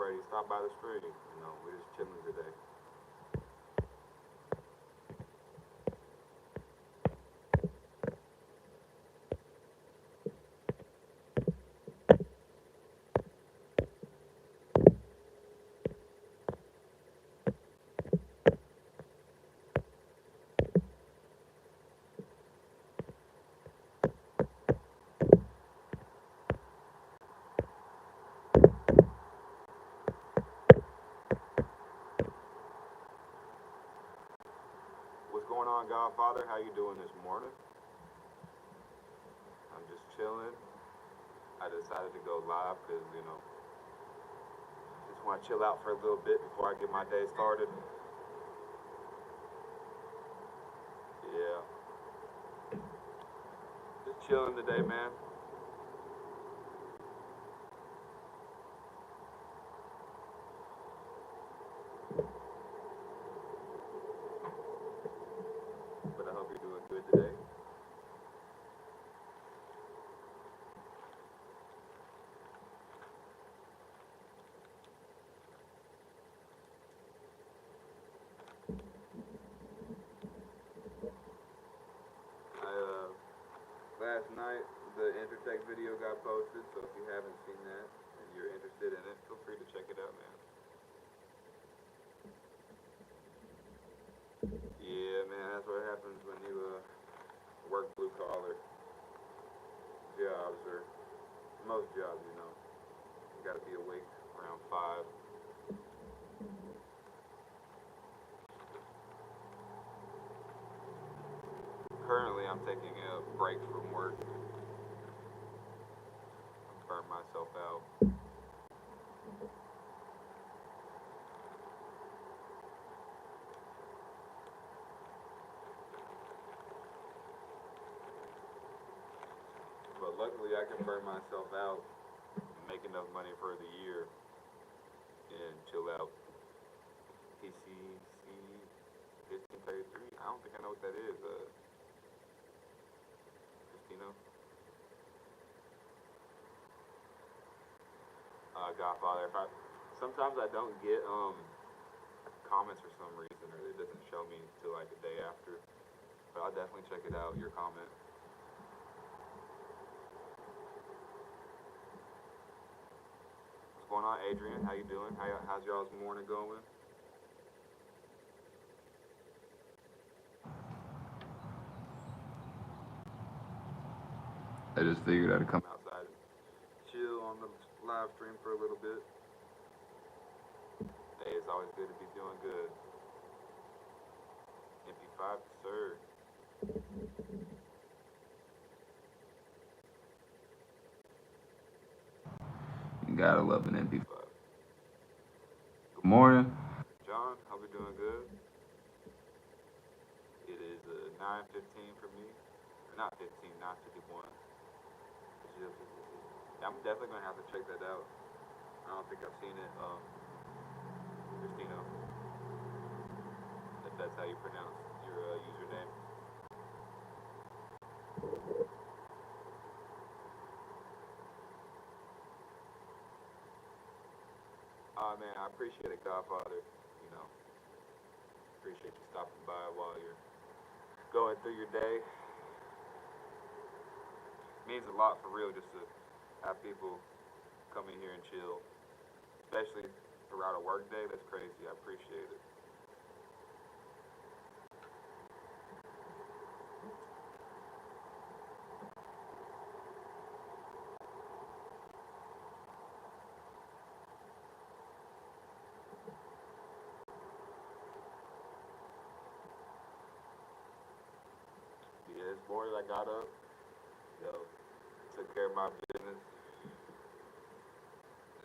already stopped by the stream. You know, we're just chilling today. What's going on, Godfather? How you doing this morning? I'm just chilling. I decided to go live because, you know, just want to chill out for a little bit before I get my day started. Yeah. Just chilling today, man. But I hope you're doing good today. Last night, the Intertech video got posted, so if you haven't seen that and you're interested in it, feel free to check it out, man. Yeah, man, that's what happens when you work blue collar jobs, or most jobs, you know. You gotta be awake around 5. Currently, I'm taking a break from work. I'm burning myself out. But luckily, I can burn myself out and make enough money for the year and chill out. TCC 1533. I don't think I know what that is. Christina. Godfather. Sometimes I don't get comments for some reason, or it doesn't show me until like a day after. But I'll definitely check it out. Your comment. What's going on, Adrian? How you doing? How's y'all's morning going? I just figured I'd come outside and chill on the live stream for a little bit. Hey, it's always good to be doing good. MP5, sir. You gotta love an MP5. Good morning. John, hope you're doing good. It is 9:15 for me. Or not 15, 9:51. Yeah, I'm definitely gonna have to check that out. I don't think I've seen it. Christina, if that's how you pronounce your username. Man, I appreciate it, Godfather. You know, appreciate you stopping by while you're going through your day. Means a lot for real just to have people come in here and chill, especially throughout a work day. That's crazy. I appreciate it. Yeah, this morning I got up, you know, took care of my business,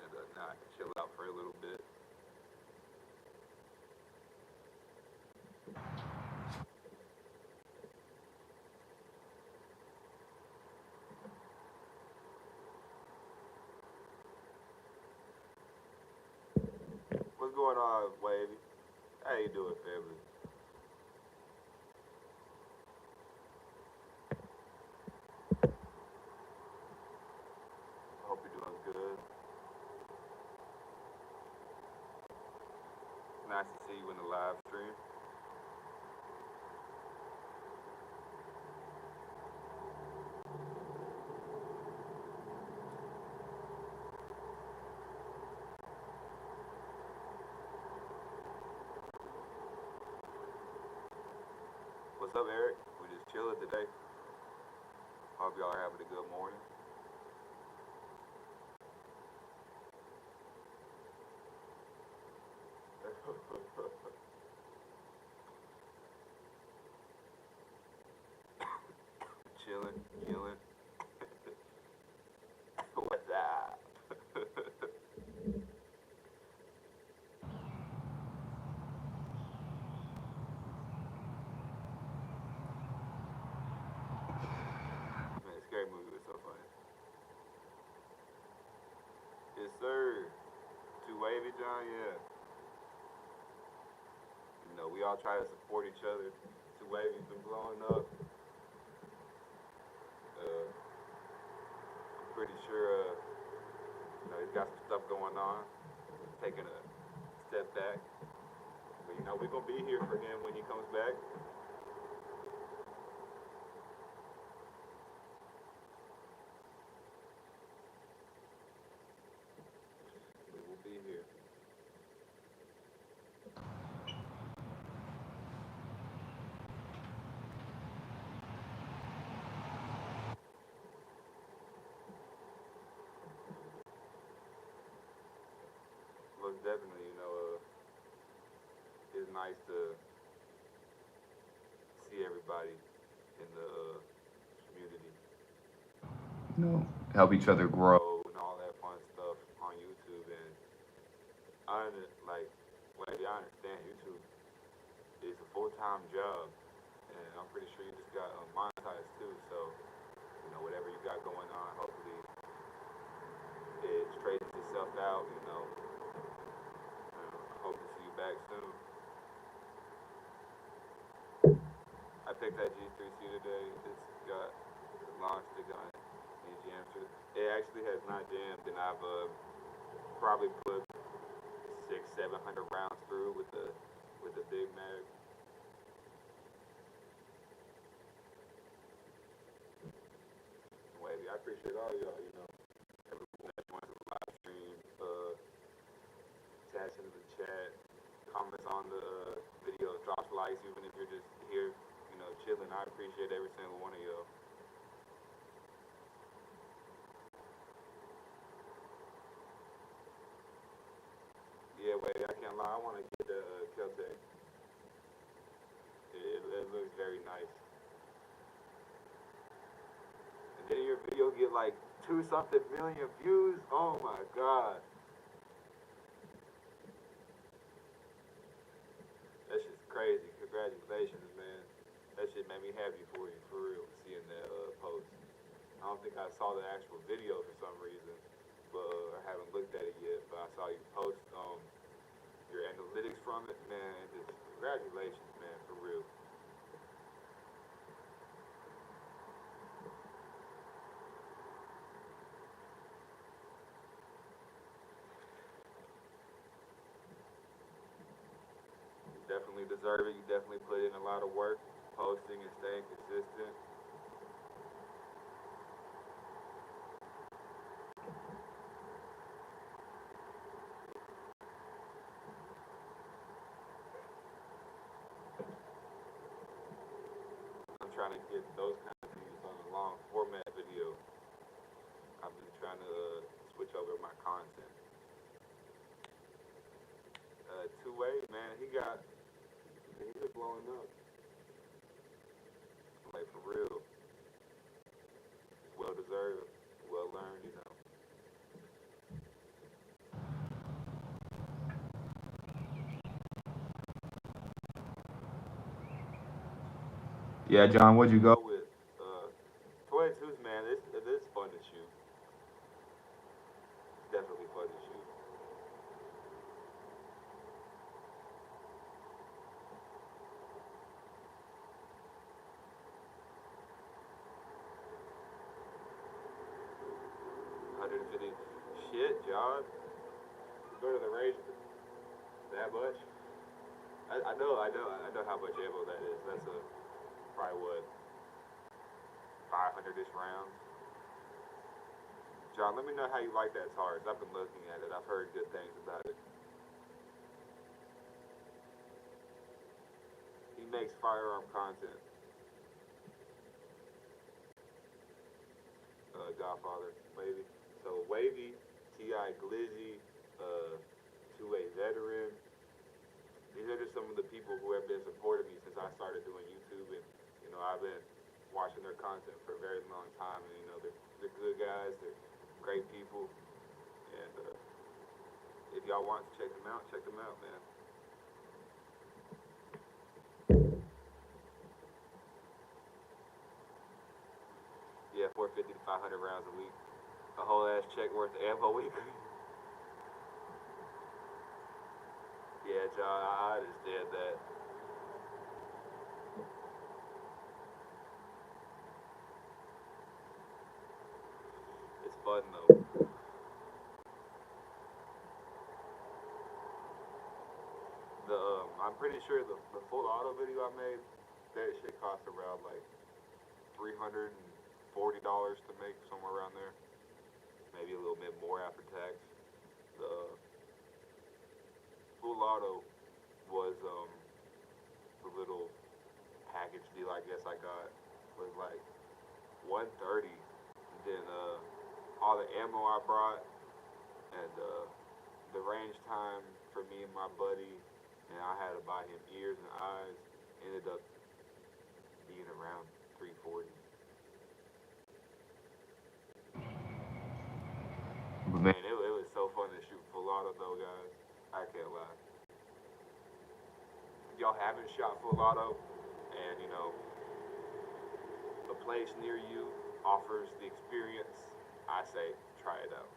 and now I can chill out for a little bit. What's going on, Wavy? How you doing, family? Hope you're doing good. nice to see you in the live stream. What's up, Eric? We just chilling today. Hope y'all are having a good morning. Chilling, chilling. What's up? Man, Scary Movie was so funny. Yes, sir. Too wavy, John. Yeah. You know, we all try to support each other. Too wavy's been blowing up. I'm pretty sure. You know, he's got some stuff going on. Taking a step back. But you know, we're gonna be here for him when he comes back. We will be here. Most definitely, you know, it's nice to see everybody in the community. You know, help each other grow and all that fun stuff on YouTube. And I understand YouTube is a full-time job, and I'm pretty sure you just got monetized too. So, you know, whatever you got going on, hopefully it straightens itself out. You know, I hope to see you back soon. I picked that G3C today. It's got launch stick on it. And jammed through. It actually has not jammed, and I've probably put 600-700 rounds through with the big mag. Wavy, I appreciate all y'all. You know, everyone that joins the live stream, chats into the chat, comments on the video, drops likes, even if you're just here, you know, chilling. I appreciate every single one of y'all. Yeah, wait, I can't lie. I want to get the Keltec. It looks very nice. And then your video get like 2-something million views. Oh my god. That shit's crazy. Congratulations, man. That shit made me happy for you, for real, seeing that post. I don't think I saw the actual video for some reason, but I haven't looked at it yet. But I saw you post your analytics from it, man. Just congratulations, man, for real. You definitely deserve it. You definitely put in a lot of work, posting and staying consistent. I'm trying to get those kind of views on a long format video. I've been trying to switch over my content. Two-way, man, he's been blowing up. Like, for real. Well deserved, well learned, you know. Yeah, John, what'd you go with? 22s, man, it is fun to shoot. It's definitely fun to shoot. $150. Shit, John. Go to the range that much? I know how much ammo that is. That's a probably what 500-ish rounds. John, let me know how you like that Taurus. I've been looking at it. I've heard good things about it. He makes firearm content. Godfather, Wavy. So Wavy, T.I. Glizzy, 2A Veteran. These are just some of the people who have been supporting me since I started doing YouTube, and I've been watching their content for a very long time, and they're good guys, they're great people, and if y'all want to check them out, man. Yeah, 450 to 500 rounds a week, a whole ass check worth of ammo weekly. Yeah, John, I understand that. It's fun though. I'm pretty sure the full auto video I made, that shit cost around like $340 to make, somewhere around there. Maybe a little bit more after tax. The full auto was the little package deal I guess I got was like 130. Then all the ammo I brought and the range time for me and my buddy, and I had to buy him ears and eyes, ended up being around 340. But man, it was so fun to shoot full auto though, guys. I can't lie. If y'all haven't shot full auto, and a place near you offers the experience, I say try it out.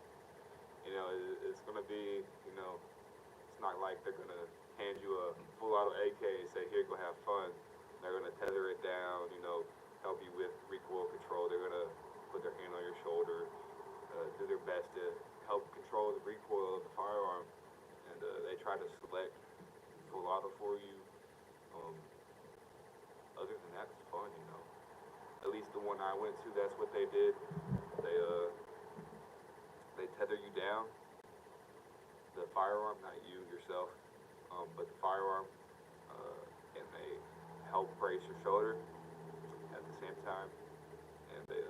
It's gonna be, it's not like they're gonna hand you a full auto AK and say, here, go have fun. They're gonna tether it down, help you with recoil control. They're gonna put their hand on your shoulder, do their best to help control the recoil of the firearm, and they try to select full auto for you. Um, Other than that, it's fun. At least the one I went to, that's what they did. They they tether you down, the firearm, not you yourself, but the firearm, and they help brace your shoulder at the same time, and they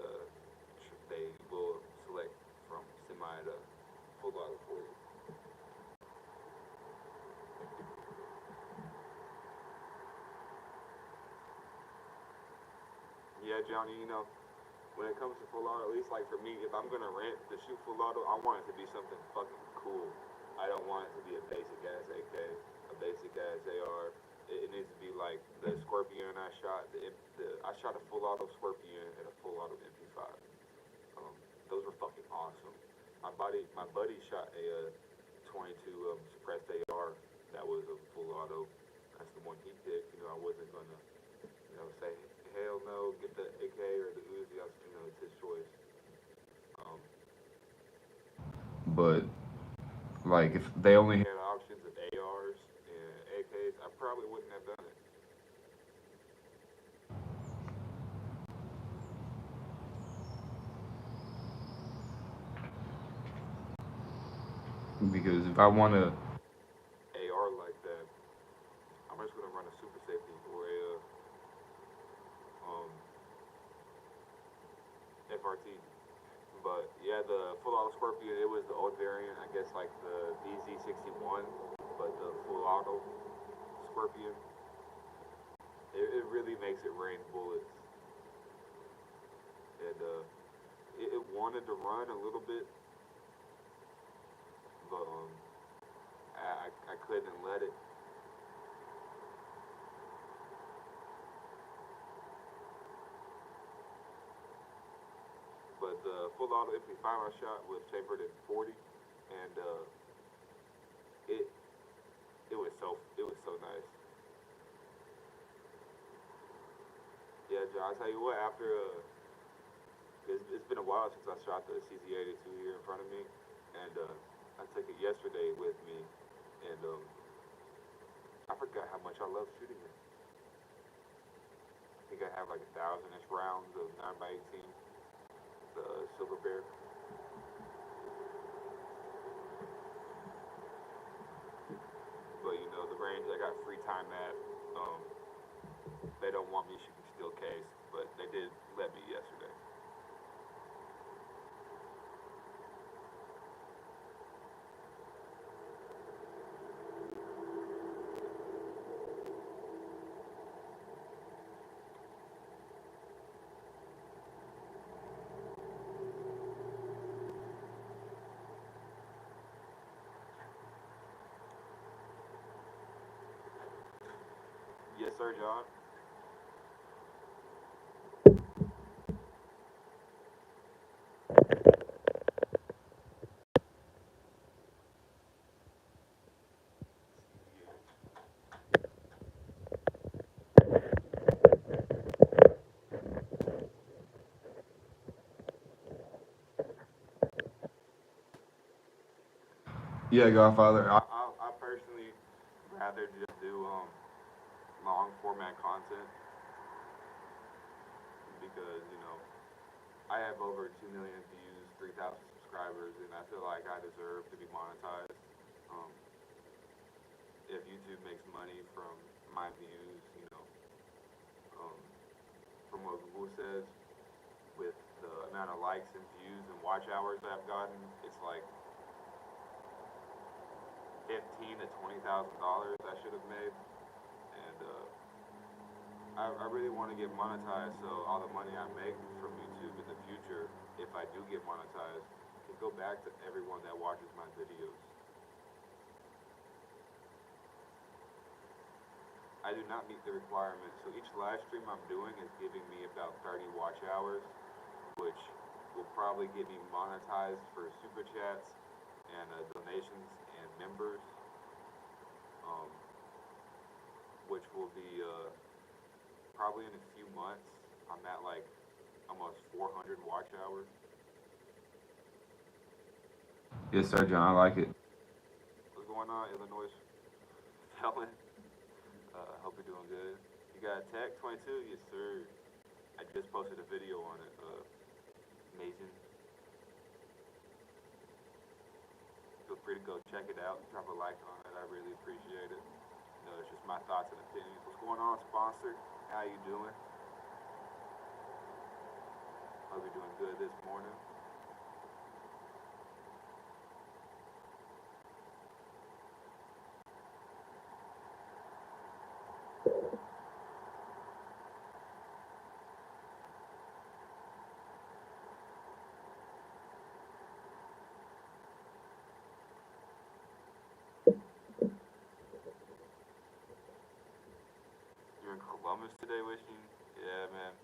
will select from semi to full auto for you. Yeah, Johnny, when it comes to full auto, at least like for me, if I'm gonna rent to shoot full auto, I want it to be something fucking cool. I don't want it to be a basic ass AK, a basic ass AR. It needs to be like the Scorpion I shot. I shot a full auto Scorpion and a full auto MP5. Those were fucking awesome. My buddy shot a 22 suppressed AR. That was a full auto. That's the one he picked. I wasn't gonna say hell no, get the AK or the Uzi. It's his choice. Um, but like if they only had options of ARs and AKs, I probably wouldn't have done it. Because if I want to AR like that, I'm just gonna run a super safety or a um, FRT. But yeah, the full auto Scorpion, it was the old variant, I guess like the BZ61, but the full auto Scorpion, it really makes it rain bullets. And it wanted to run a little bit, but I couldn't let it. But the full auto MP5 I shot was tapered at 40, and it it was so nice. Yeah, John, I tell you what, after it's been a while since I shot the CZ82 here in front of me, and I took it yesterday with me, and I forgot how much I love shooting it. I think I have like 1,000-ish rounds of 9x18, the Silver Bear. But you know, the range I got free time at, they don't want me shooting steel case, but they did let me yesterday. Yes, sir, John. Yeah, Godfather. I personally rather just do long format content because you know I have over 2 million views, 3,000 subscribers, and I feel like I deserve to be monetized. Um, if YouTube makes money from my views, you know, um, from what Google says, with the amount of likes and views and watch hours that I've gotten, it's like 15 to 20,000 dollars I should have made, and I really want to get monetized. So all the money I make from YouTube in the future, if I do get monetized, can go back to everyone that watches my videos. I do not meet the requirements. So each live stream I'm doing is giving me about 30 watch hours, which will probably get me monetized for super chats and donations and members, um, which will be probably in a few months. I'm at like almost 400 watch hours. Yes, sir, John. I like it. What's going on, Illinois felon? Hope you're doing good. You got a tech 22? Yes, sir. I just posted a video on it. Amazing. Feel free to go check it out. Drop a like on it. I really appreciate it. You know, it's just my thoughts and opinions. What's going on, sponsor? How you doing? Hope you're doing good this morning. You're in Columbus today, wishing? Yeah, man.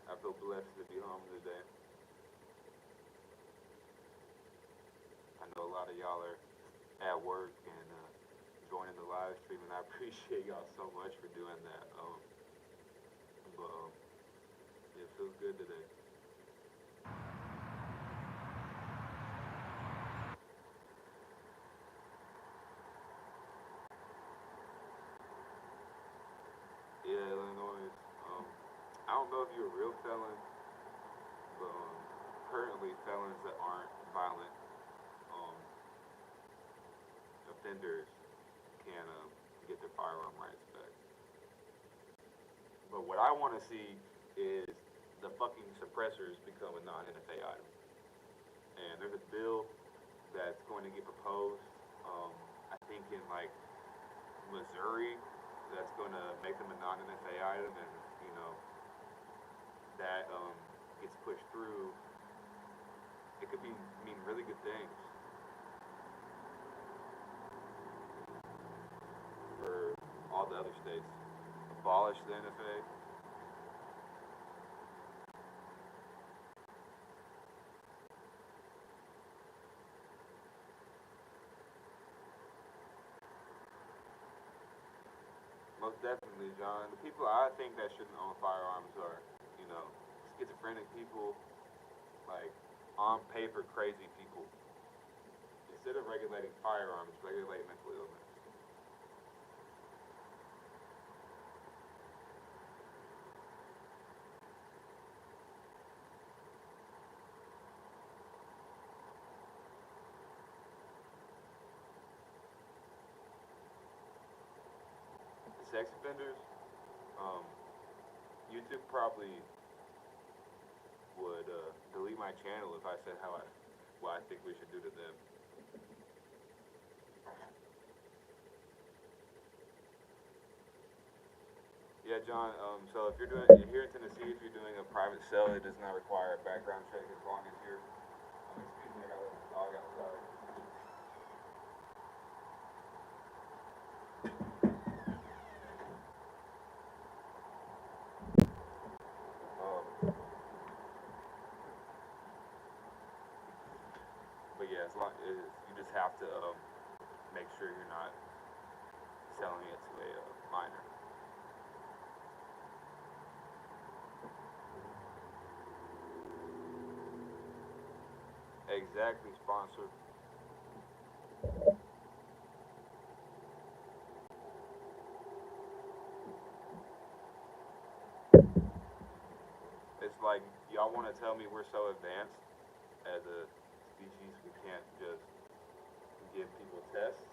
I feel blessed to be home today. I know a lot of y'all are at work and joining the live stream, and I appreciate y'all so much for doing that. But it feels good today. Yeah, Illinois. Um, I don't know if you're a real felon, but currently felons that aren't violent um, offenders can get their firearm rights back. But what I want to see is the fucking suppressors become a non-NFA item. And there's a bill that's going to get proposed. I think in like Missouri, that's going to make them a non-NFA item, and you know that gets pushed through. It could mean really good things for all the other states. Abolish the NFA. Most definitely, John. The people I think that shouldn't own firearms are, you know, schizophrenic people, like on paper crazy people. Instead of regulating firearms, regulate mental illness. sex offenders, um, YouTube probably would delete my channel if I said what I think we should do to them. Yeah, John. So if you're here in Tennessee, if you're doing a private sale, it does not require a background check as long as you're. Excuse me, I got a dog outside. Um, but yeah, as long as you just have to make sure you're not selling it to a minor. Exactly, sponsor. It's like y'all want to tell me we're so advanced as a species, we can't just give people tests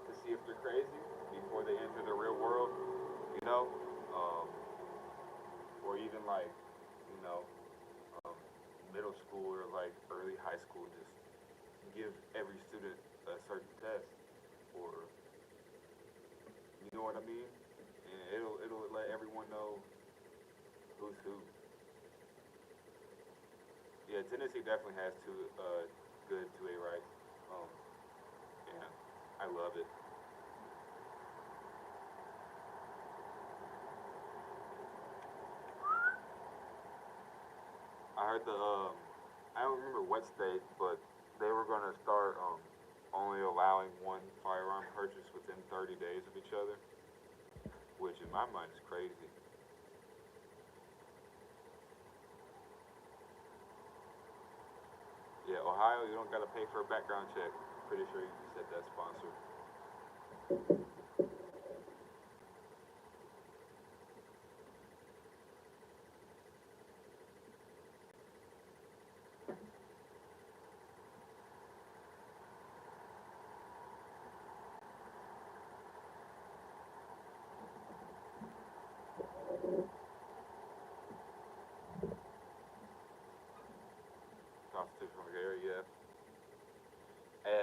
to see if they're crazy before they enter the real world, you know, um, or even like, you know, um, middle school or like early high school, just give every student a certain test, or you know what I mean, and it'll let everyone know who's who. Yeah, Tennessee definitely has two good 2A rights, um, and I love it. I heard I don't remember what state, but they were going to start only allowing one firearm purchase within 30 days of each other, which in my mind is crazy. Yeah, Ohio, you don't got to pay for a background check. Pretty sure you just said that sponsor. Constitutional area, yeah.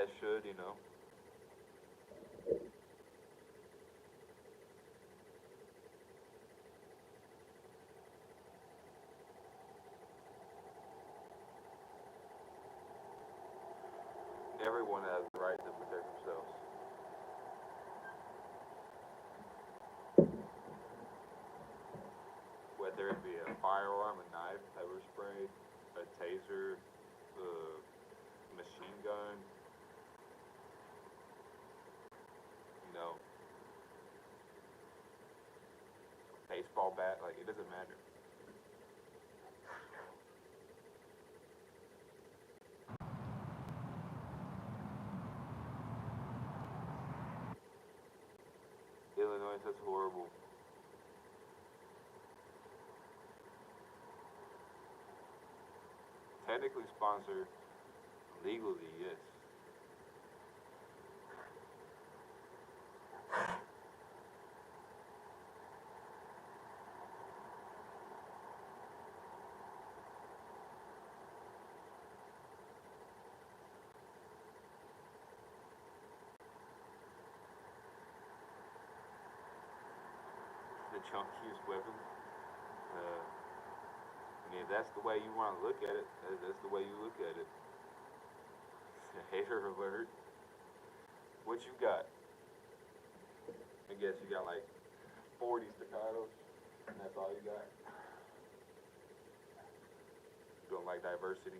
As should, you know. Everyone has the right to protect themselves. Whether it be a firearm, a knife, pepper spray, a taser, a machine gun, you know, baseball bat, like it doesn't matter. Illinois, that's horrible. Technically sponsored, legally, yes. The chunkiest weapon. I mean, if that's the way you want to look at it, that's the way you look at it. Hater alert. What you got? I guess you got like 40 staccatos, and that's all you got. You don't like diversity.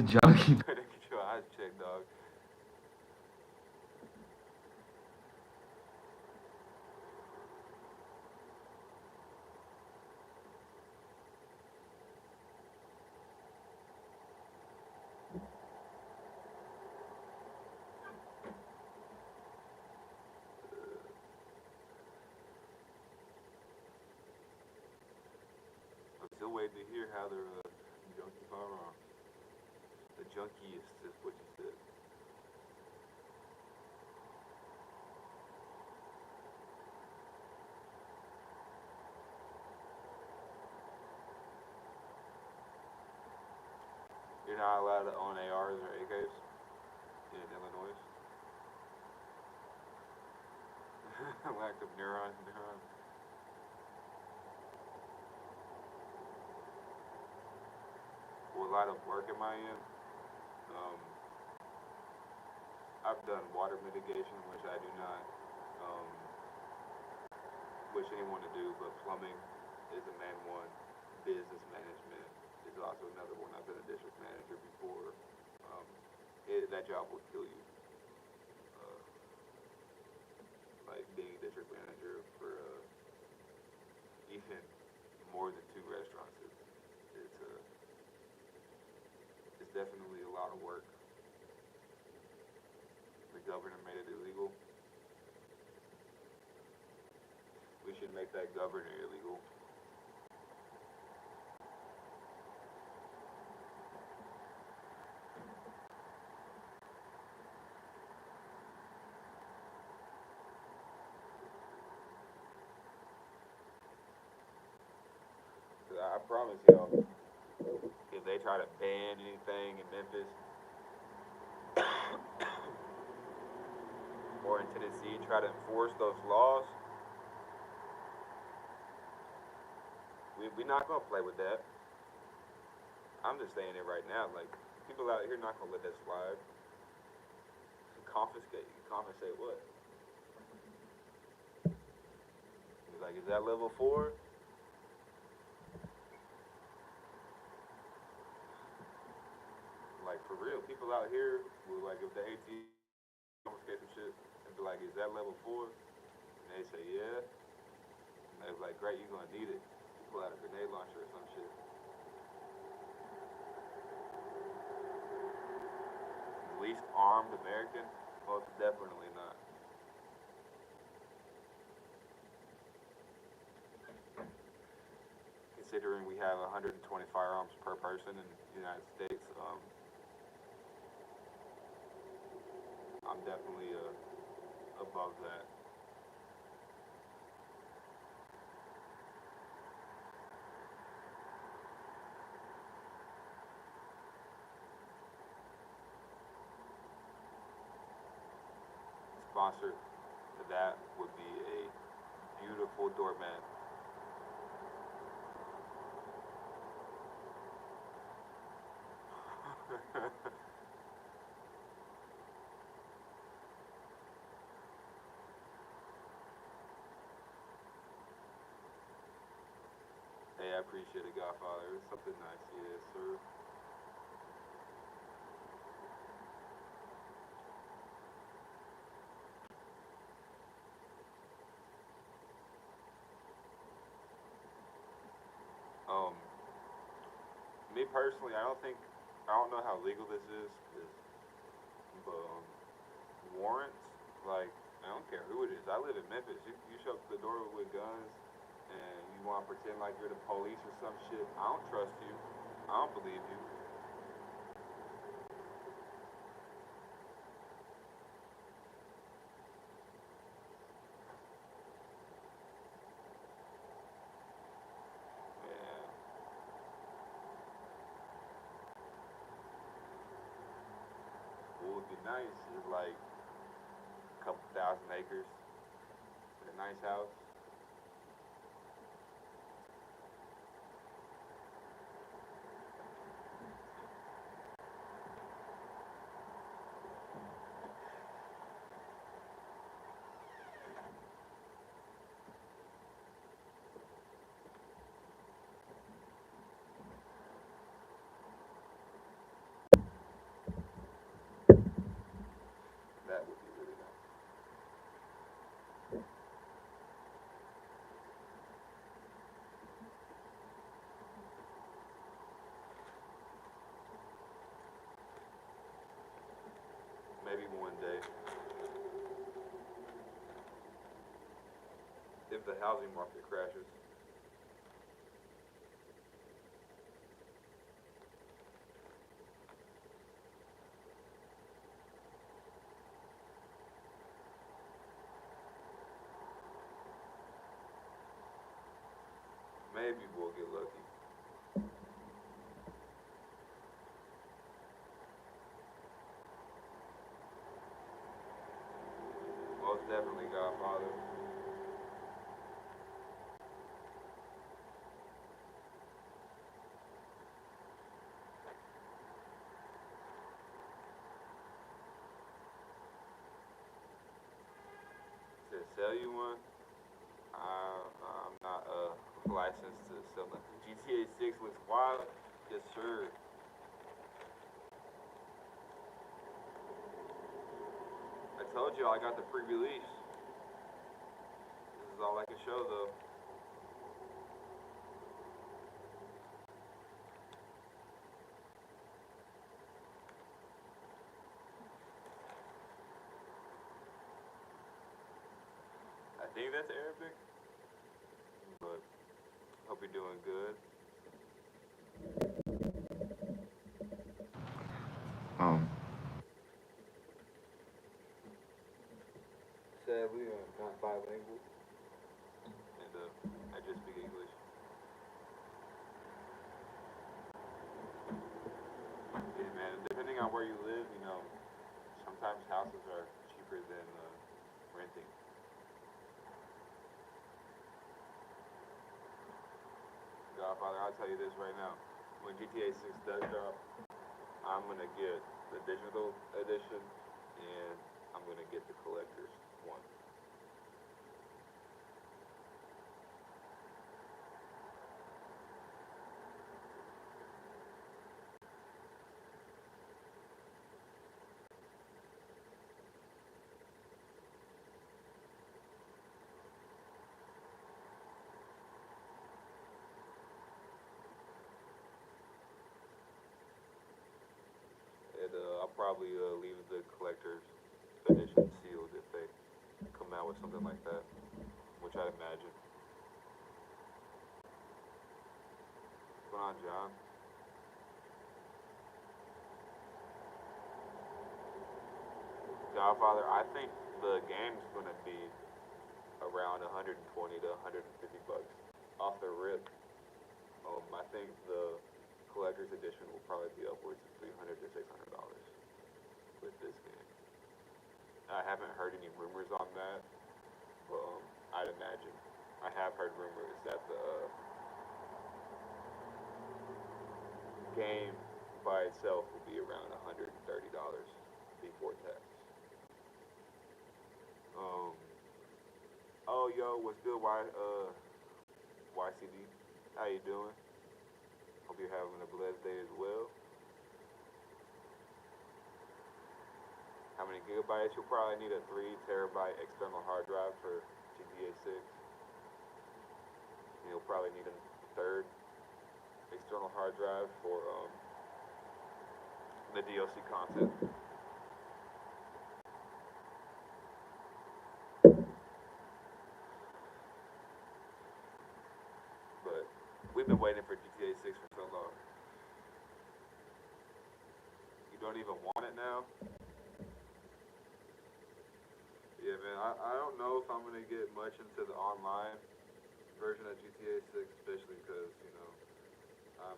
Junkie. Better get your eyes checked, dog. I'm still waiting to hear how they're junkie firearms. The junkiest is what you said. You're not allowed to own ARs or AKs in Illinois. Lack of neurons. Well, a lot of work in my end. Um, I've done water mitigation, which I do not um, wish anyone to do, but plumbing is the main one. Business management is also another one. I've been a district manager before. Um, that job will kill you. Uh, like being a district manager for even more than two restaurants. It's definitely a lot of work. The governor made it illegal. We should make that governor illegal. I promise y'all, if they try to ban anything in Memphis or in Tennessee, try to enforce those laws, we're not gonna play with that. I'm just saying it right now. Like people out here not gonna let that slide. Confiscate. Confiscate what? He's like, is that level 4? Like for real, people out here will like if the AT confiscate some shit and be like, is that level 4? And they say yeah. And they're like, great, you're gonna need it. You pull out a grenade launcher or some shit. Least armed American? Most definitely not. Considering we have 120 firearms per person in the United States, I'm definitely above that. Sponsor to that would be a beautiful doormat. Hey, I appreciate it, Godfather. It's something nice, yes, sir. Um, Me personally, I don't know how legal this is, but warrants, like, I don't care who it is. I live in Memphis. You show up to the door with guns and you want to pretend like you're the police or some shit. I don't trust you. I don't believe you. Yeah. What would be nice is like a couple thousand acres with a nice house. That would be really nice. Maybe one day, if the housing market crashes. Maybe we'll get lucky. Definitely Godfather. To sell you one, I'm not licensed to sell it. GTA 6 looks wild. Yes, sir. I told you I got the pre-release. This is all I can show though. I think that's Arabic, but hope you're doing good. Um, Sadly, I'm not bilingual, and I just speak English. Yeah, man. Depending on where you live, sometimes houses are cheaper than renting. Godfather, I'll tell you this right now. When GTA 6 does drop, I'm gonna get the digital edition, and I'm gonna get the collector's one. And I'll probably leave the collector's edition sealed if they come out with something like that, which I imagine. What's going on, John? Godfather, I think the game's gonna be around 120 to 150 bucks off the rip. I think the collector's edition will probably be upwards of $300 to $600 with this game. I haven't heard any rumors on that, but I'd imagine. I have heard rumors that the game by itself will be around $130 before tax. Um, oh, yo, what's good, YCD? How you doing? Hope you're having a blessed day as well. How many gigabytes? You'll probably need a 3 terabyte external hard drive for GTA 6. And you'll probably need a third external hard drive for the DLC content. But we've been waiting for GTA 6 for so long. You don't even want it now? Yeah, man, I don't know if I'm going to get much into the online version of GTA 6, especially because, um,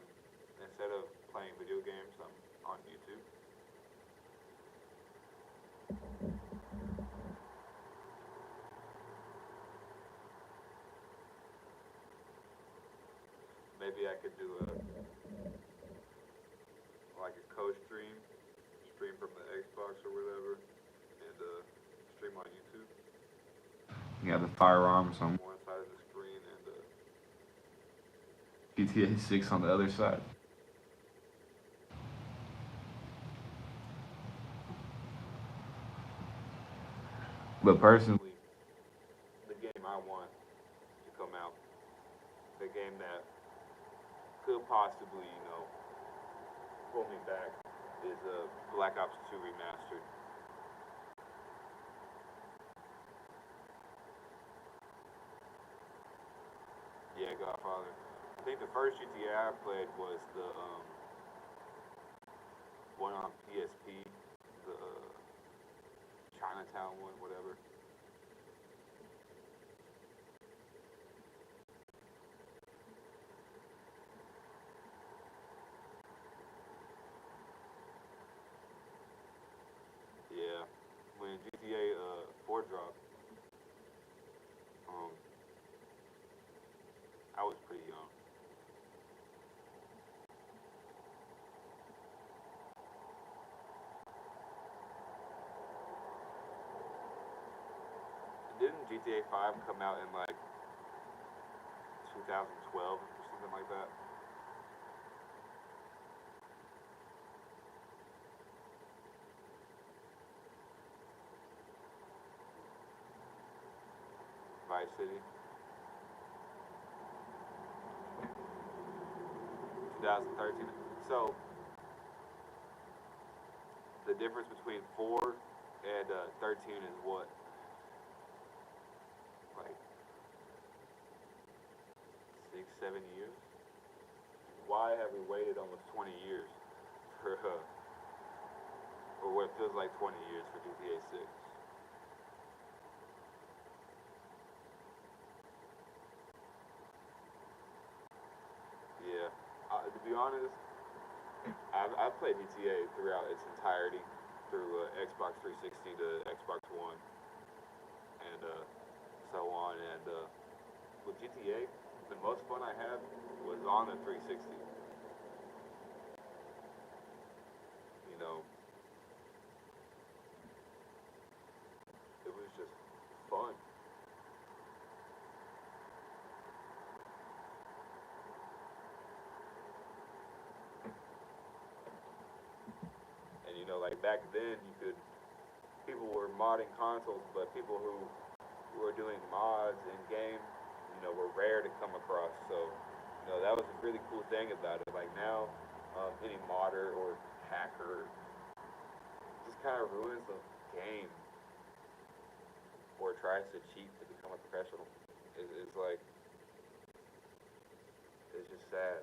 instead of playing video games, I'm on YouTube. Maybe I could do like a stream from the Xbox or whatever, and stream on YouTube. You have the Firearms on one side of the screen and GTA 6 on the other side. But personally, the game I want to come out, the game that could possibly, pull me back, is Black Ops 2 Remastered. Yeah, Godfather. I think the first GTA I played was the one on PSP, the Chinatown one, whatever. Yeah, when GTA 4 dropped, GTA 5 come out in like 2012 or something like that. Vice City, 2013. So the difference between 4 and 13 is what? Like 6, 7 years? Why have we waited almost 20 years for, or what feels like 20 years for GTA 6? Yeah. To be honest, I've played GTA throughout its entirety, through Xbox 360 to Xbox One, and so on. And with GTA, the most fun I had was on the 360. You know, it was just fun. And you know, like back then, people were modding consoles, but people who were doing mods in game, were rare to come across. So, that was a really cool thing about it. Like now, any modder or hacker just kind of ruins the game or tries to cheat to become a professional. It's like, it's just sad.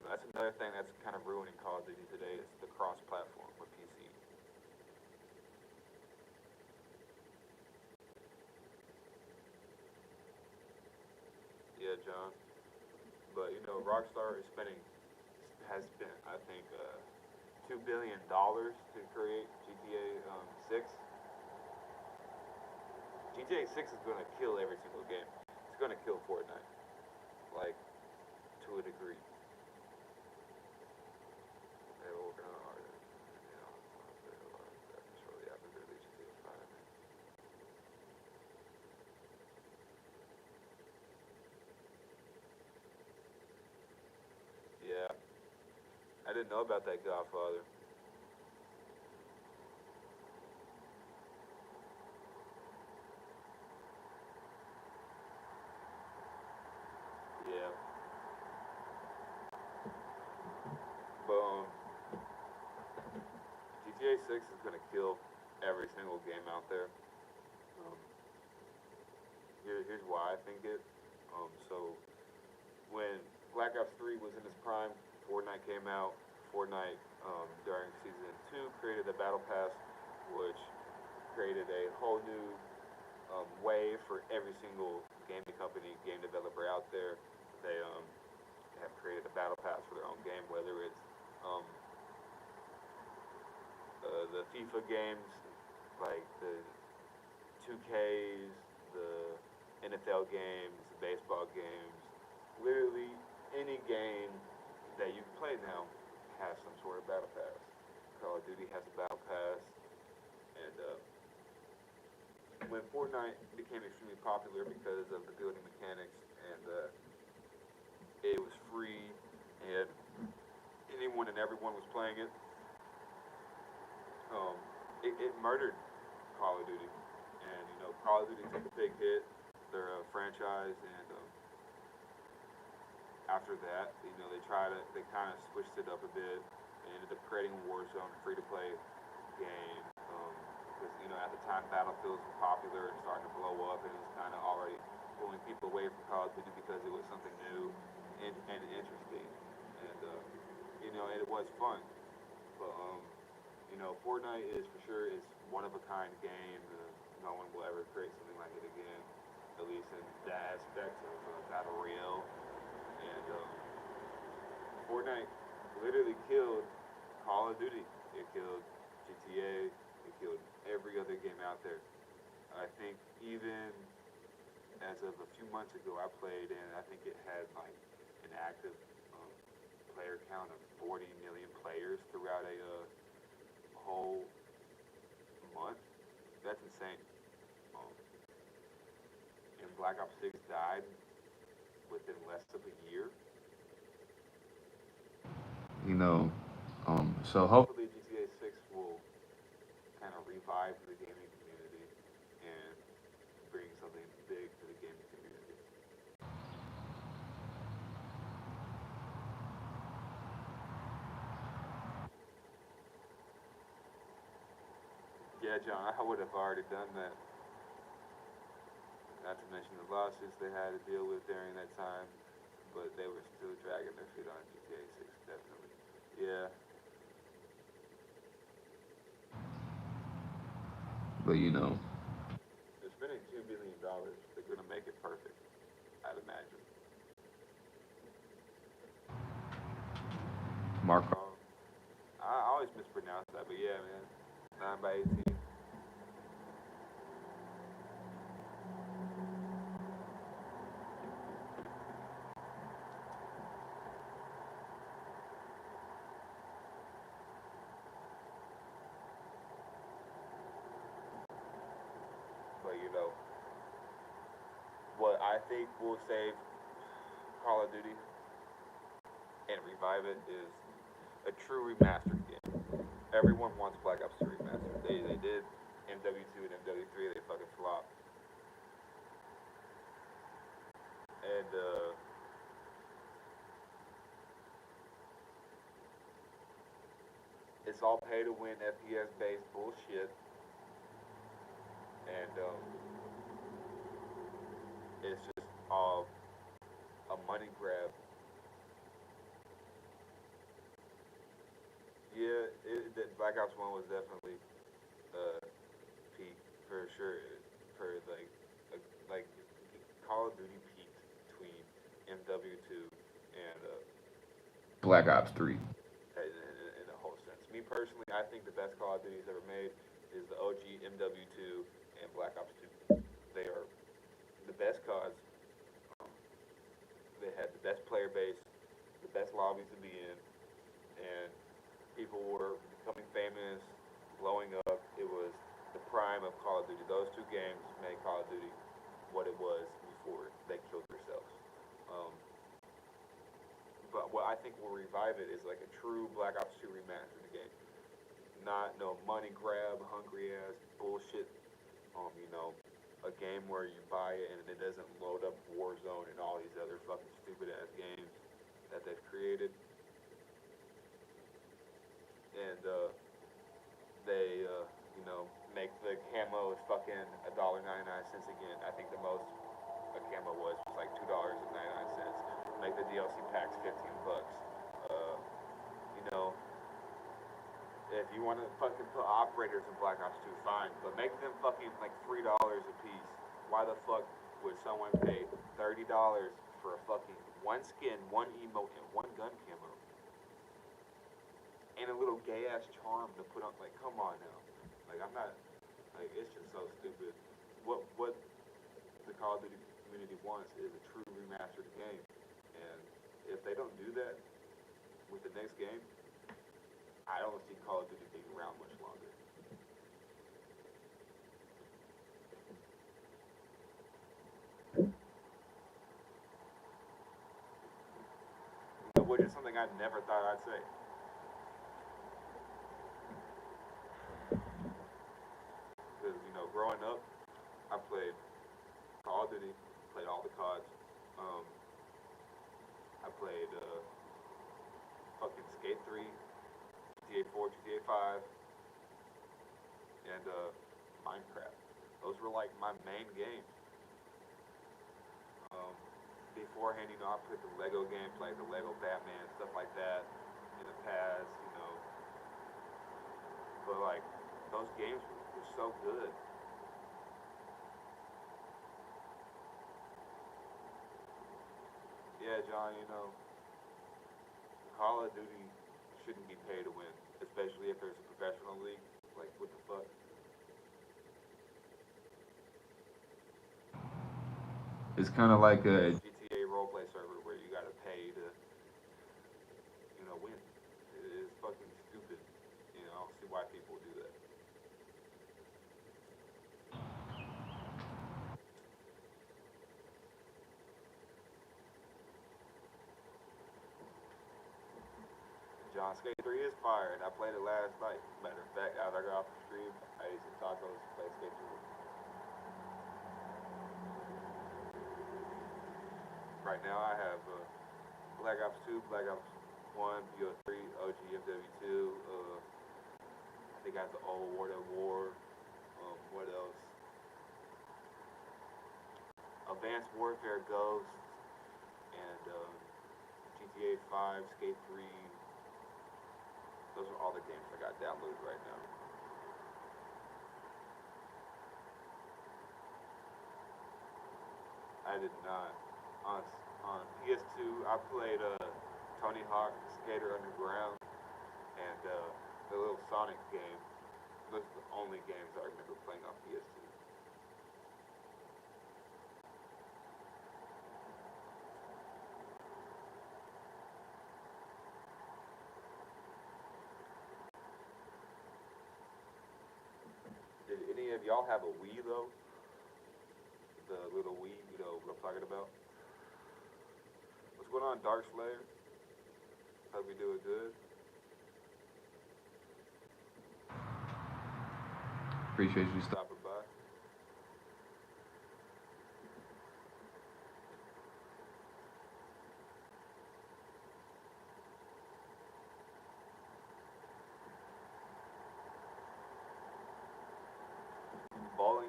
That's another thing that's kind of ruining Call of Duty today is the cross-platform with PC. Yeah, John. But Rockstar has spent, I think, $2 billion to create GTA 6. GTA 6 is gonna kill every single game. It's gonna kill Fortnite, like to a degree. They were working on it harder. Shortly after the release of GTA 5. Yeah, I didn't know about that Godfather. Yeah, but GTA 6 is gonna kill every single game out there. Um, here's why I think it. So when Black Ops 3 was in its prime, Fortnite came out. Fortnite, during season 2, created the Battle Pass, which created a whole new way for every single gaming company, game developer out there. They have created a Battle Pass for their own game, whether it's um, the FIFA games, like the 2Ks, the NFL games, baseball games, literally any game that you can play now has some sort of battle pass. Call of Duty has a battle pass, and when Fortnite became extremely popular because of the building mechanics and it was free and anyone and everyone was playing it, um, it murdered Call of Duty. And Call of Duty took a big hit, their franchise, and after that, they kind of switched it up a bit. They ended up creating Warzone, free to play game. Because at the time Battlefields were popular and starting to blow up, and it was kind of already pulling people away from Call of Duty because it was something new and interesting, and it was fun. But Fortnite is for sure is one of a kind game. No one will ever create something like it again, at least in that aspect of battle royale. And Fortnite literally killed Call of Duty. It killed GTA. It killed every other game out there. I think even as of a few months ago, I played and I think it had like an active player count of 40 million players throughout a whole month. That's insane. Um, and Black Ops 6 died within less of a year. You know, so hopefully GTA 6 will kind of revive the gaming community and bring something big to the gaming community. Yeah, John, I would have already done that. Not to mention the lawsuits they had to deal with during that time, but they were still dragging their feet on GTA 6, definitely. Yeah. But they're spending $2 billion. They're gonna make it perfect, I'd imagine. Markov. I always mispronounce that, but yeah, man. 9 by 18. But what I think will save Call of Duty and revive it is a true remastered game. Everyone wants Black Ops 2 remastered. They did MW2 and MW3. They fucking flopped. And it's all pay to win FPS based bullshit. And it's just all a money grab. Yeah, Black Ops 1 was definitely uh, peak for sure. For like Call of Duty peaked between MW2 and Black Ops 3. In a whole sense. Me personally, I think the best Call of Duties ever made is the OG MW2 and Black Ops 2. They are the best CODs. Um, they had the best player base, the best lobbies to be in, and people were becoming famous, blowing up. It was the prime of Call of Duty. Those two games made Call of Duty what it was before they killed themselves. Um, but what I think will revive it is like a true Black Ops 2 remastered game. Not no money grab, hungry ass bullshit. A game where you buy it and it doesn't load up Warzone and all these other fucking stupid ass games that they've created. And they make the camo is fucking $1.99 again. I think the most a camo was like $2.99. Make the DLC packs $15. Uh, you know, if you want to fucking put operators in Black Ops 2, fine, but make them fucking like $3 a piece. Why the fuck would someone pay $30 for a fucking one skin, one emote, and one gun camo, and a little gay ass charm to put on? Like, come on now. Like, I'm not. Like, it's just so stupid. What the Call of Duty community wants is a true remastered game, and if they don't do that with the next game, I don't see Call of Duty being around much longer. Which is something I never thought I'd say. Because, growing up, I played Call of Duty, played all the CODs. Um, I played fucking Skate 3, GTA 4, GTA 5, and Minecraft. Those were like my main games. Um, Beforehand, I played the Lego games, like the Lego Batman, stuff like that in the past. But like, those games were so good. Yeah, John, Call of Duty shouldn't be pay to win, especially if there's a professional league. Like, what the fuck? It's kind of like a GTA roleplay server where you gotta pay to, win. It is fucking stupid. I don't see why people do John, Skate 3 is fire, and I played it last night. Matter of fact, after I got off the stream, I ate some tacos, played Skate 3. Right now, I have Black Ops 2, Black Ops 1, BO3, OG MW2. I think I have the old World at War. What else? Advanced Warfare Ghost, and GTA 5, Skate 3. Those are all the games I got downloaded right now. I did not. On PS2, I played Tony Hawk Skater Underground and the little Sonic game. Those are the only games I remember playing on PS2. Did any of y'all have a Wii though? The little Wii, you know what I'm talking about? What's going on, Dark Slayer? Hope you doing good. Appreciate you stopping by.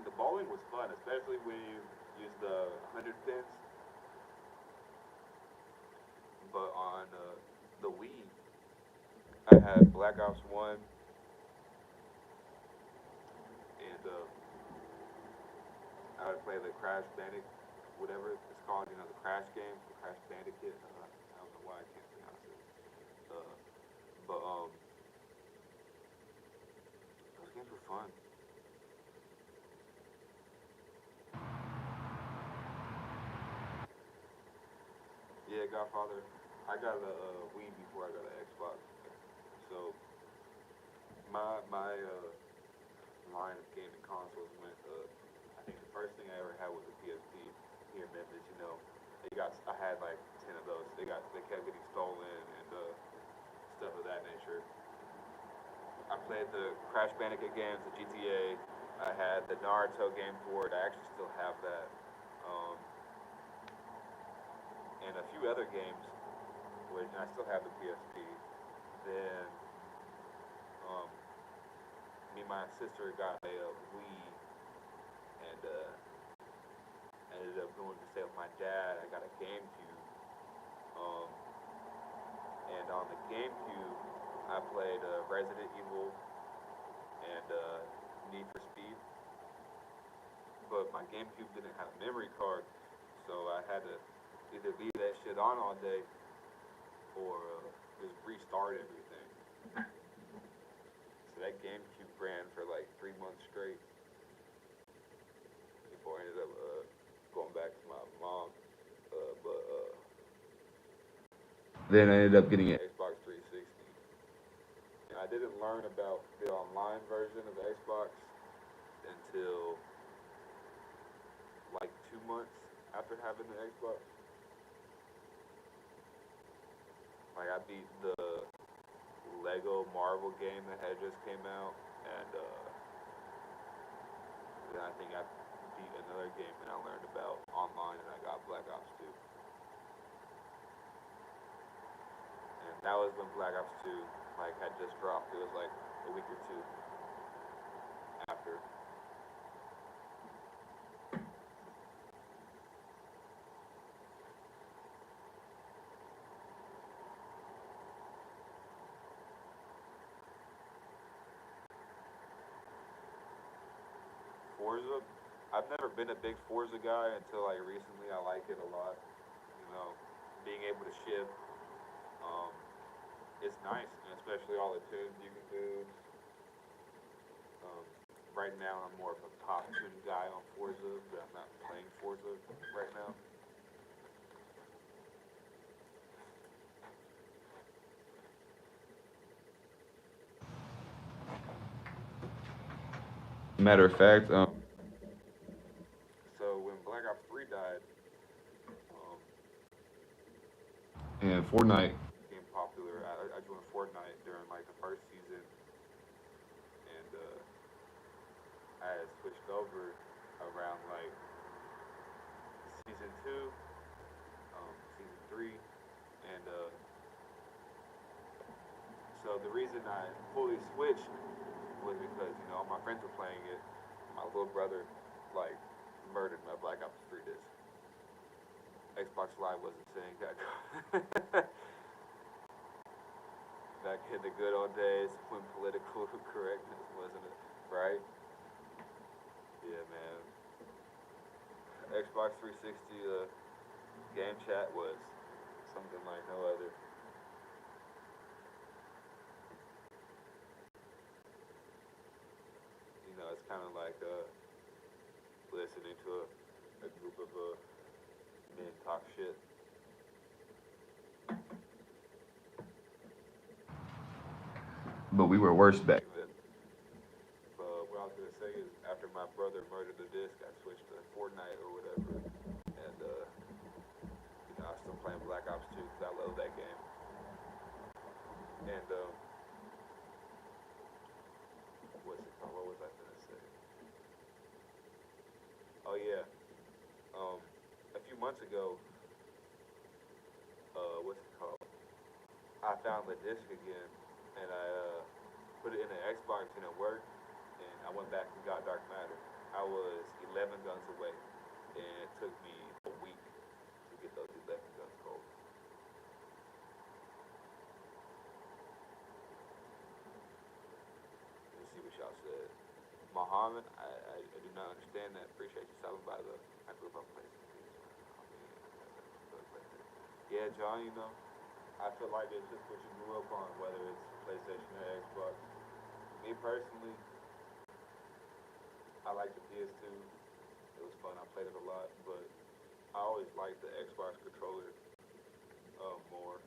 The bowling was fun, especially when you use the 100 pins. But on the Wii, I had Black Ops 1 and I would play the Crash Bandicoot, whatever it's called, you know, the Crash games, the Crash Bandicoot. I don't know why I can't pronounce it. But those games were fun. Yeah, Godfather. I got a Wii before I got an Xbox. So my line of gaming consoles went. I think the first thing I ever had was a PSP here in Memphis. You know, I had like 10 of those. They kept getting stolen and stuff of that nature. I played the Crash Bandicoot games, the GTA. I had the Naruto game for it. I actually still have that. Um, and a few other games, which I still have the PSP. Then um, me and my sister got a Wii, and ended up going to stay with my dad. I got a GameCube, um, and on the GameCube, I played Resident Evil and Need for Speed. But my GameCube didn't have a memory card, so I had to either leave that shit on all day or just restart everything. So that GameCube ran for like 3 months straight before I ended up going back to my mom. But then I ended up getting an Xbox 360. And I didn't learn about the online version of the Xbox until like 2 months after having the Xbox. Like I beat the Lego Marvel game that had just came out, and then I think I beat another game that I learned about online, and I got Black Ops 2. And that was when Black Ops 2 like had just dropped. It was like a week or two after. Forza, I've never been a big Forza guy until like recently. I like it a lot. You know, being able to shift, um, it's nice, and especially all the tunes you can do. Um, right now, I'm more of a pop tune guy on Forza, but I'm not playing Forza right now. Matter of fact, so when Black Ops 3 died, and Fortnite became popular, I joined Fortnite. switched over around like season two, season three, and so the reason I fully switched was because all my friends were playing it. My little brother like murdered my Black Ops 3 disc. Xbox Live wasn't saying that. Back in the good old days when political correctness wasn't it, right? Yeah, man. Xbox 360 game chat was something like no other. It's kind of like listening to a group of men talk shit. But we were worse back then. What I was gonna say is, after my brother murdered the disc, I switched to Fortnite or whatever, and I'm still playing Black Ops 2 because I love that game. And what's it called? What was I gonna say? Oh yeah, a few months ago, what's it called? I found the disc again, and I put it in an Xbox and it worked. And I went back and got Dark Matter. I was 11 guns away, and it took me a week to get those 11 guns cold. Let's see what y'all said. Muhammad, I do not understand that. Appreciate you stopping by though. I grew up on PlayStation. Yeah, John, I feel like it's just what you grew up on, whether it's PlayStation or Xbox. Me personally, I like the PS2. It was fun. I played it a lot, but I always liked the Xbox controller more.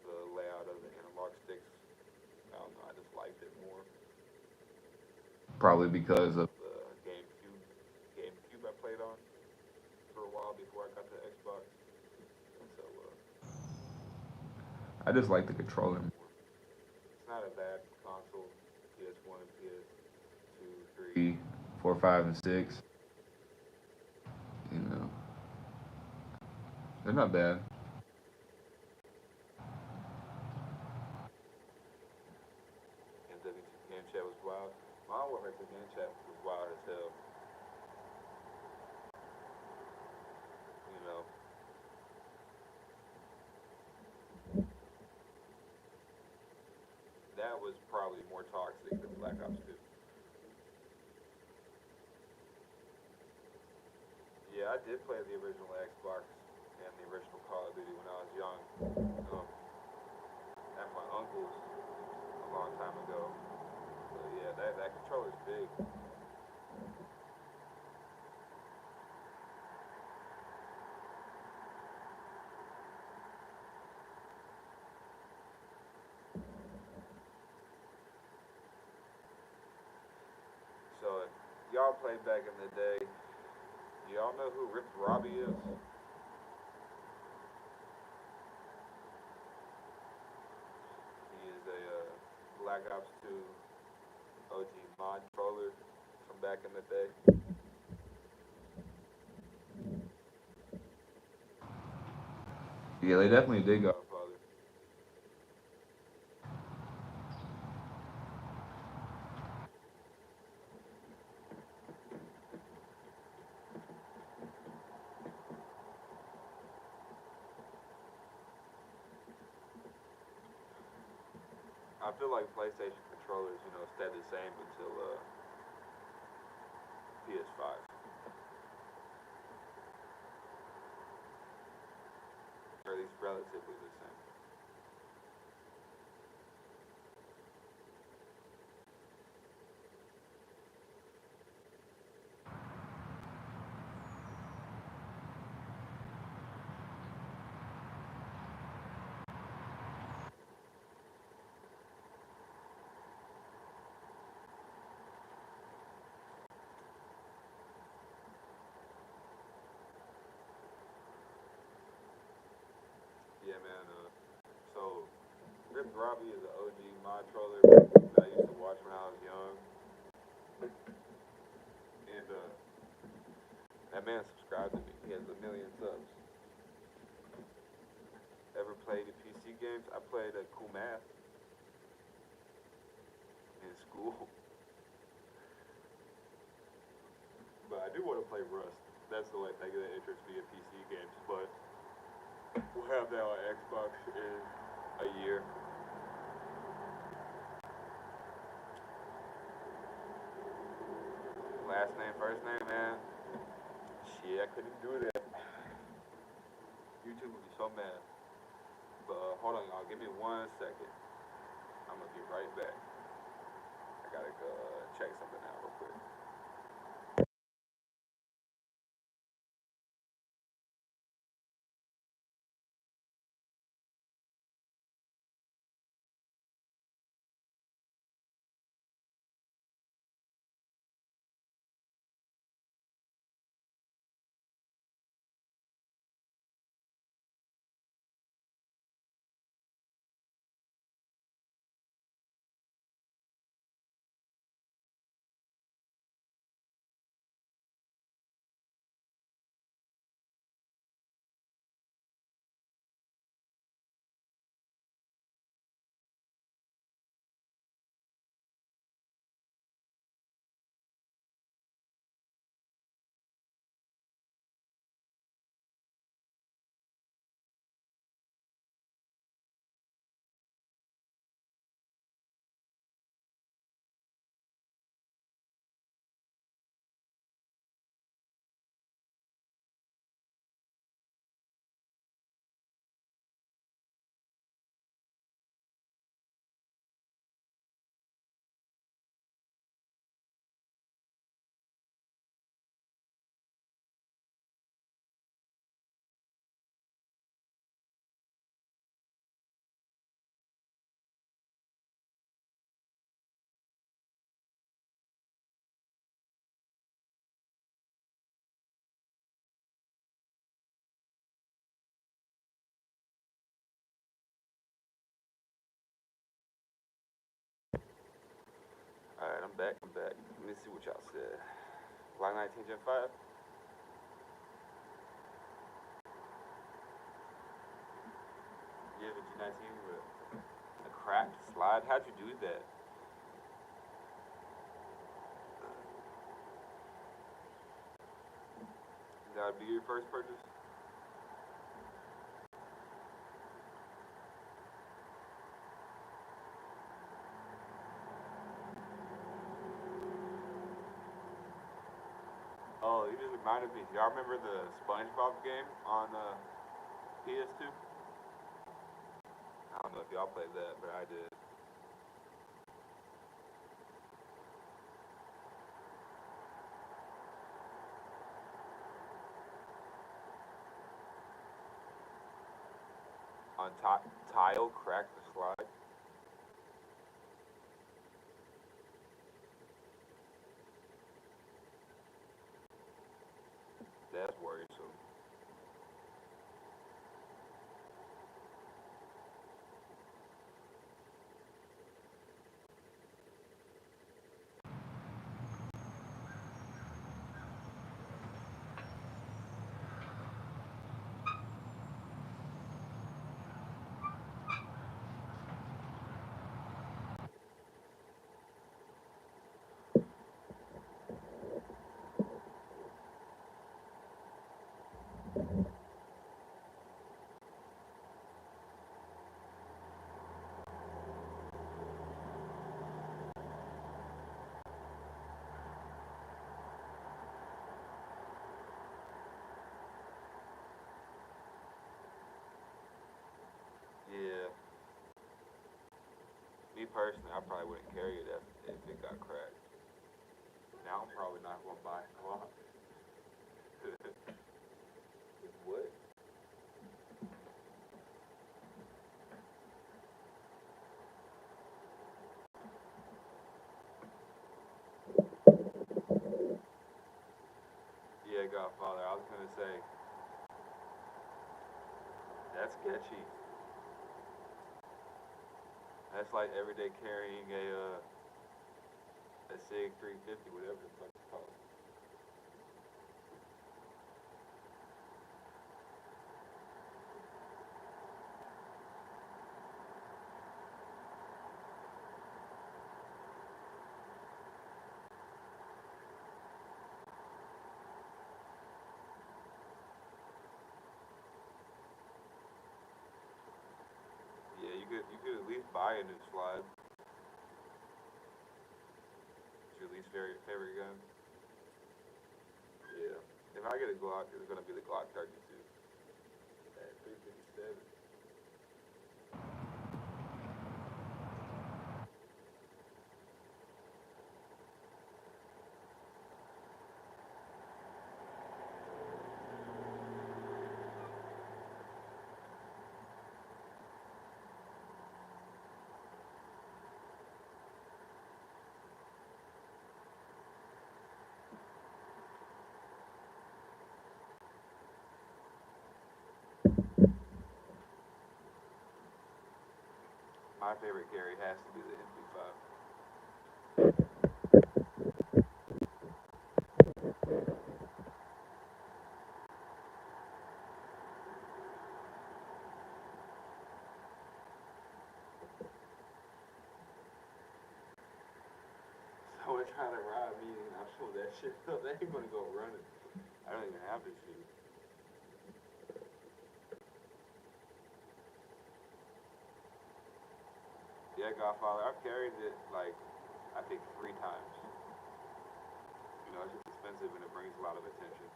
The layout of the analog sticks, I don't know. I just liked it more. Probably because of the GameCube I played on for a while before I got the Xbox. And so I just like the controller more. It's not a bad console. PS1 and PS2, 3, 4, 5, and 6. You know, they're not bad. And the game chat was wild. My work at the game chat was wild as hell. You know, that was probably more toxic than Black Ops 2. Yeah, I did play the original Xbox and the original Call of Duty when I was young. At my uncle's a long time ago. So yeah, that controller's big. So y'all played back in the day. Y'all know who Rip Robbie is? He is a Black Ops 2 OG mod controller from back in the day. Yeah, they definitely did Godfather. I feel like PlayStation controllers, stayed the same until PS5. Or at least relatively the same. Yeah, man. So Rip Robbie is an OG mod troller that I used to watch when I was young. school. But I do want to play Rust. That's the only thing that interests me in PC games. But we'll have that on Xbox in a year. Last name, first name, man. Shit, I couldn't do that. YouTube would be so mad. But hold on, y'all. Give me 1 second. I'm gonna be right back. I gotta go check something out real quick. Alright, I'm back. Let me see what y'all said. Block 19 Gen 5? You have a G19 with a cracked slide? How'd you do that? That would be your first purchase? Oh, you just reminded me. Y'all remember the SpongeBob game on PS2? I don't know if y'all played that, but I did. On tile, crack the slide. That's worrisome. Yeah. Me personally, I probably wouldn't carry it if it got cracked. Now I'm probably not gonna buy it. What? Yeah, Godfather. I was gonna say that's sketchy. That's like everyday carrying a Sig 350, whatever the fuck it's called. buy a new slide. It's your least favorite gun? Yeah. If I get a Glock, it's gonna be the Glock 32 at 357. My favorite carry has to be the MP5. Someone trying to rob me and I show that shit up. They ain't gonna go running. I don't even have this shit. Yeah, Godfather, I've carried it like I think 3 times. You know, it's just expensive and it brings a lot of attention.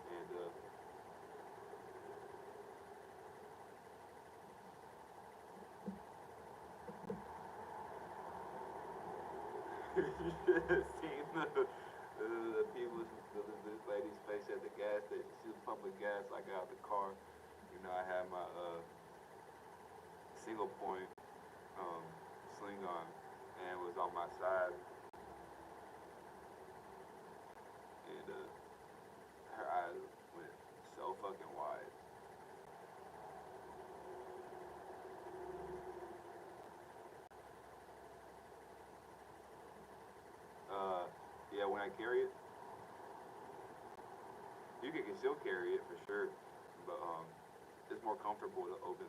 And you should have seen the people, this lady's face at the gas station. She was pumping gas. I got out the car. You know, I had my single point sling on and was on my side. And her eyes went so fucking wide. Yeah, when I carry it, you can still carry it for sure, but it's more comfortable to open.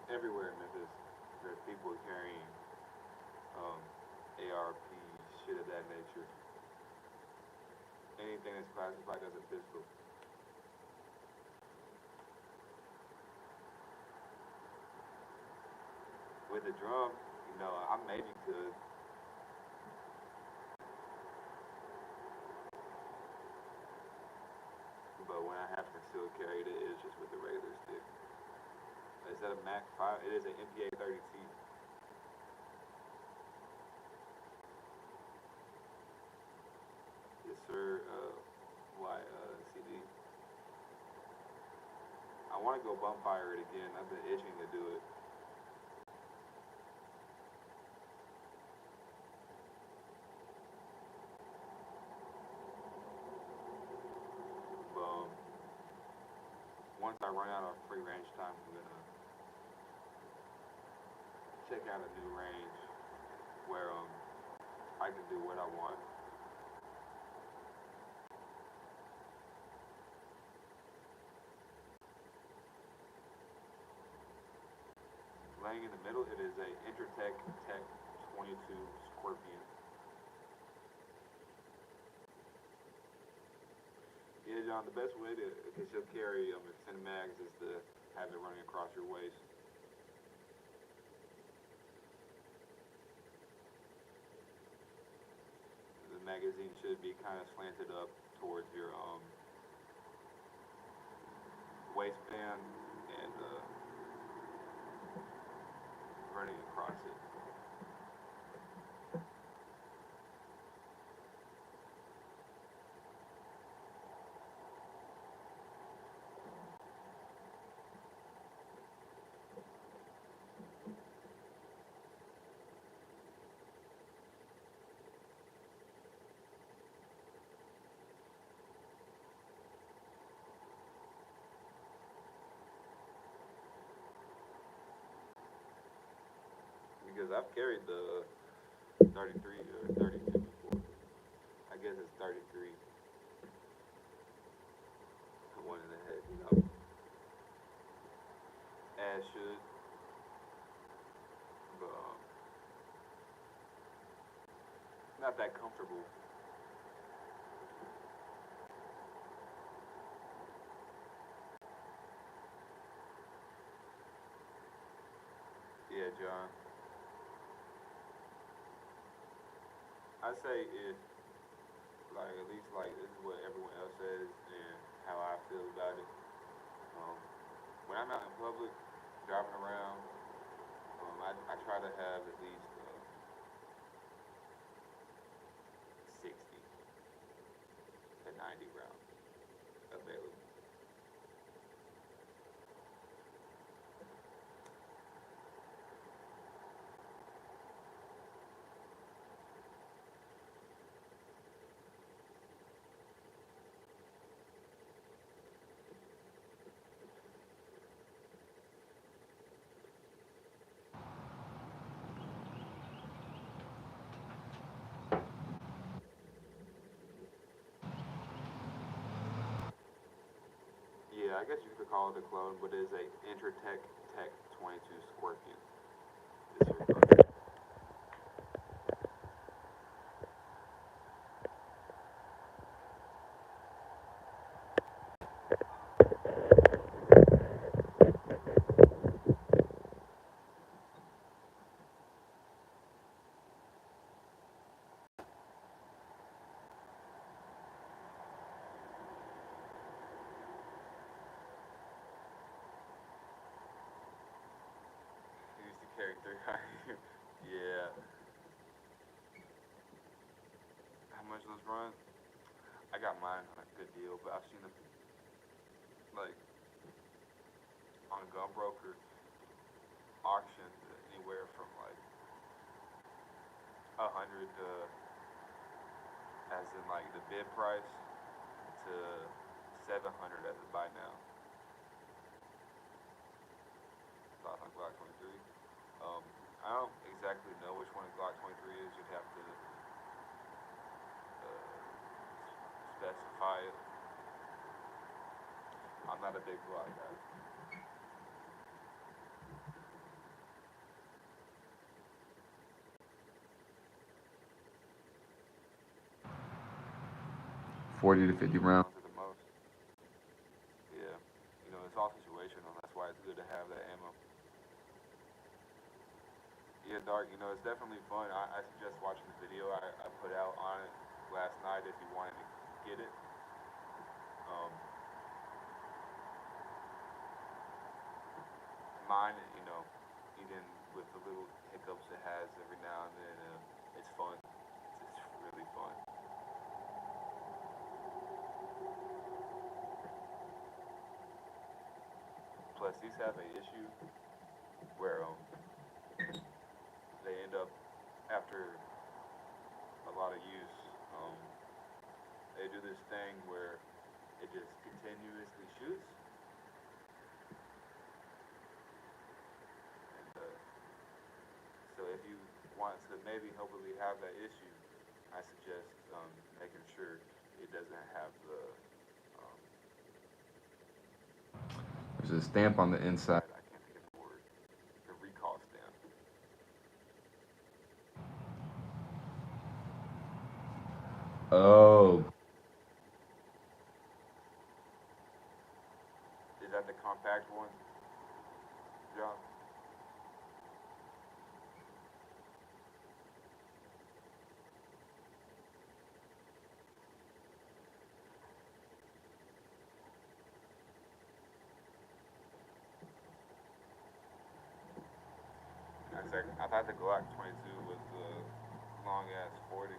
Everywhere in Memphis, there's people carrying um, ARPs, shit of that nature. Anything that's classified as a pistol. With the drum, you know, I maybe could, but when I have to still carry it, it's just with the regular stick. Is that a Mac 5? It is an MPA 30T. Yes, sir. CD. I want to go bump fire it again. I've been itching to do it. But once I run out of free range time, I'm gonna check out a new range where I can do what I want. Laying in the middle, it is a Intertech Tech 22 Scorpion. Yeah, John, the best way to, because you'll carry extended mags, is to have it running across your waist. The magazine should be kind of slanted up towards your waistband and running across it. Because I've carried the 33 or 32 before. guess it's 33. One in the head, you know. As should. But not that comfortable. Yeah, John. I say if like at least like this is what everyone else says and how I feel about it. Um, when I'm out in public, driving around, I try to have at least 60 to 90 rounds available. Yeah, I guess you could call it a clone, but it is a Intertech Tech 22 Scorpion. Disregard. Use the character. Yeah. How much those run? I got mine on a good deal, but I've seen them like on Gunbroker auctions anywhere from like 100 to, as in like the bid price, to 700 as a buy now. Thoughts on Glock 23? Um, I don't exactly know which one Glock 23 is. You'd have to specify it. I'm not a big Glock guy. 40 to 50 rounds at the most. Yeah. You know, it's all situational. That's why it's good to have that ammo. Yeah, Dark, you know, it's definitely fun. I suggest watching the video I put out on it last night if you wanted to get it. Um, Mine, you know, even with the little hiccups it has every now and then, it's fun. It's really fun. Plus, these have an issue where they end up, after a lot of use, they do this thing where it just continuously shoots. And so if you want to maybe hopefully have that issue, I suggest making sure it doesn't have the there's a stamp on the inside. I can't think of the word. The recall stamp. Oh. Is that the compact one, John? I thought the Glock 22 was the long ass 40.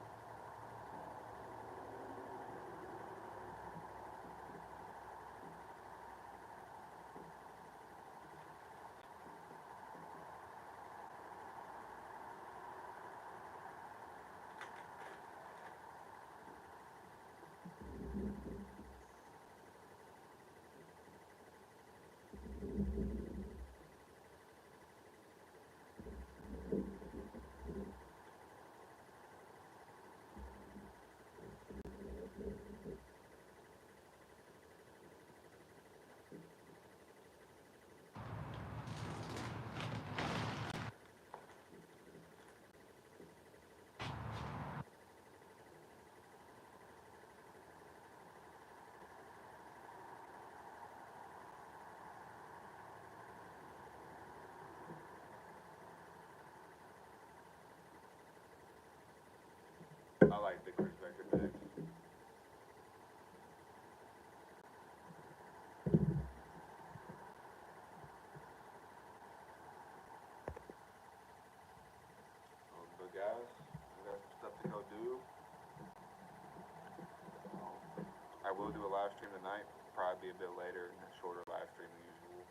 live stream tonight. Probably be a bit later and a shorter live stream than usual.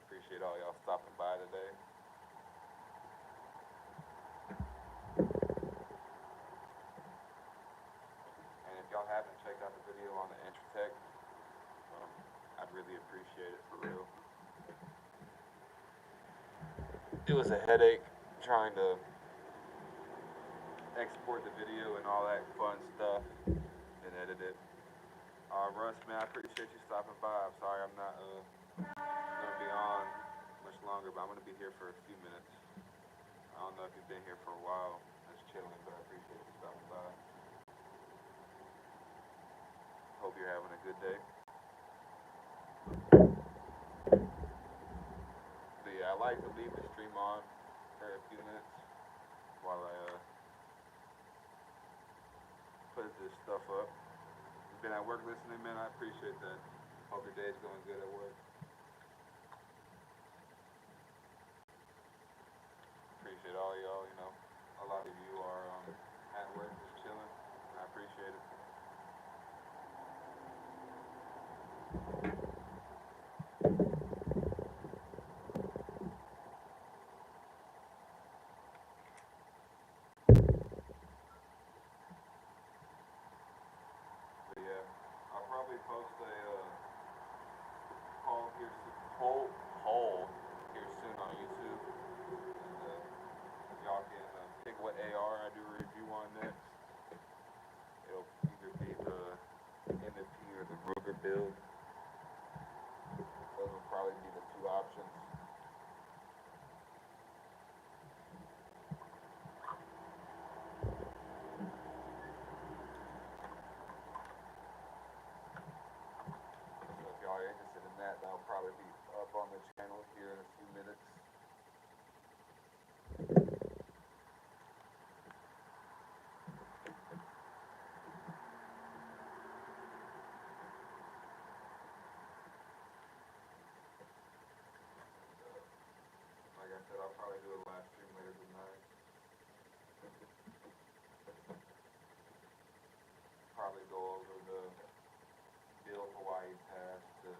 Appreciate all y'all stopping by today. And if y'all haven't checked out the video on the Intratech, I'd really appreciate it, for real. It was a headache trying to export the video and all that fun stuff and edit it. Russ, man, I appreciate you stopping by. I'm sorry I'm not gonna be on much longer, but I'm gonna be here for a few minutes. I don't know if you've been here for a while, just chilling, but I appreciate you stopping by. Hope you're having a good day. But yeah, I like to leave the stream on for a few minutes while I put this stuff up. You've been at work listening, man. I appreciate that. Hope your day's going good at work. Appreciate all y'all, you know. A lot of you are at work just chilling, and I appreciate it. But yeah, I'll probably post a poll here soon on YouTube, and y'all can pick what AR I do a review on next. It'll either be the MP or the Ruger build. Those will probably be the two options. So if y'all are interested in that, that'll probably be up on the channel here in a few minutes. Like I said, I'll probably do a live stream later tonight. Probably go over the Bill Hawaii pass to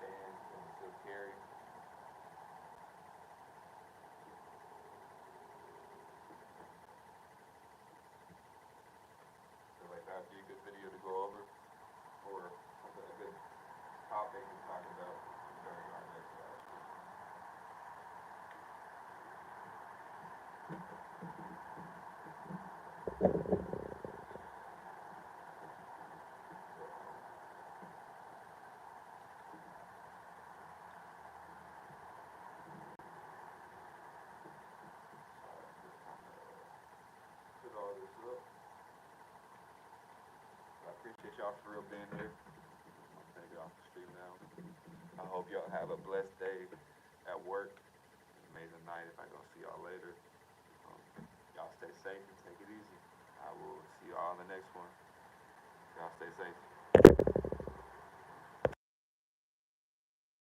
ban concealed carry. Feel like that'd be a good video to go over, or a good topic to talk about during our next live stream. Put all this up. I appreciate y'all for real being here. I'm gonna get off the stream now. I hope y'all have a blessed day at work. Amazing night if I don't see y'all later. Y'all stay safe and take it easy. I will see y'all on the next one.